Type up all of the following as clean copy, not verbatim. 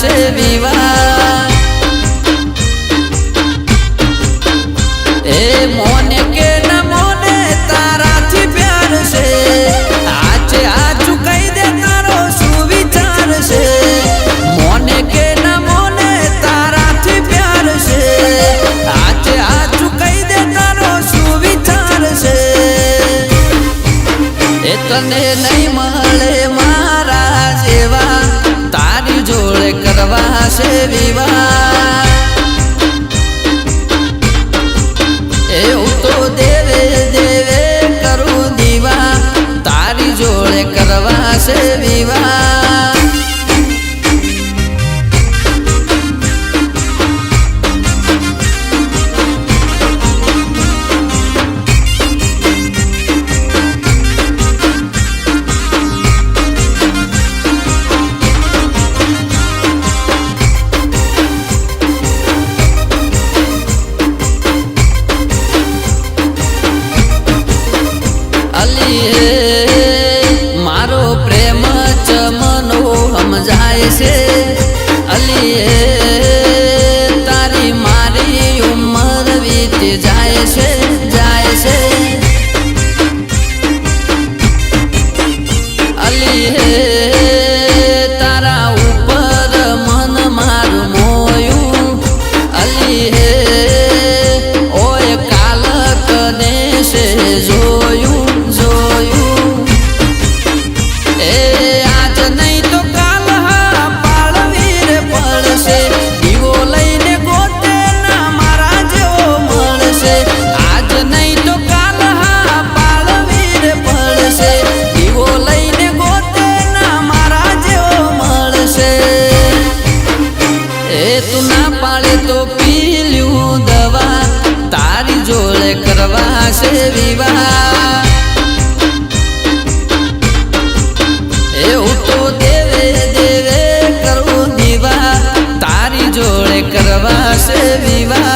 છે વિવાહ એ મોને કે ન મોને તારાથી પ્યાર છે આજે આચું કહી દે તારો શું વિચાર છે મોને કે ન મોને તારાથી પ્યાર છે આજે આચું કહી દે તારો શું વિચાર છે એ તને નહીં મળે મારા જેવા તારી જોડે કરવા છે વિવાહ એવું તો દેવે દેવે કરું દીવા તારી જોડે કરવા છે વિવાહ मारो प्रेम चमनो हम जाए से अली तारी मारी उम्र बीत जाए से अली तारा ऊपर मन मारू मोयू अली ओए काल कने से जोयू तो पी लूं दवा तारी जोड़े करवा से विवाह तो देवे देवे करूं दीवा तारी जोड़े करवा से विवाह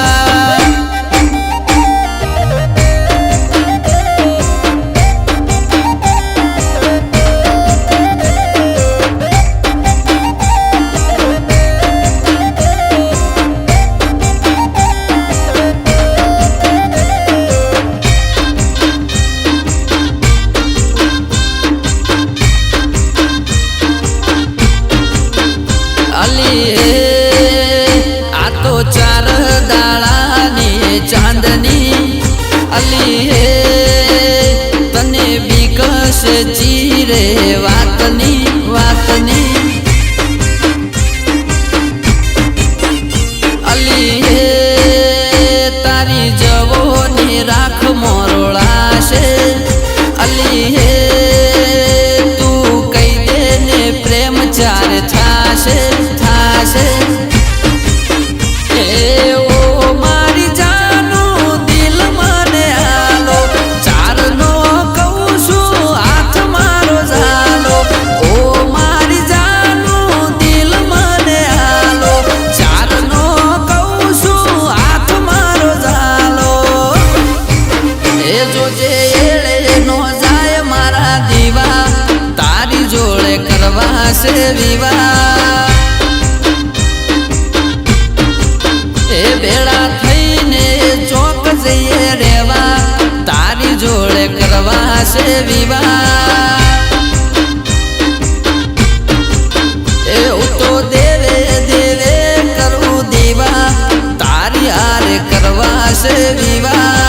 आ तो चार दाड़ानी चांदनी अली तने बिकस चीरे वातनी अली तारी जवोनी राख मोरोड़ा से अली तू कई देने प्रेम चार थासे ओ मारी जानू दिल मने आलो चार नो कहू हाथ मारो झालो ओ मारी जानू दिल मने आलो चार नो कहू हाथ मारो झालो ए जो जे एड़े नो जाए मारा दीवा तारी जोड़े करवा से विवाह भेड़ा थईने चौक जइए रेवा तारी जोड़े करवा से विवाह तो देवे देवे करूं दीवा तारी हारे करवा से विवाह।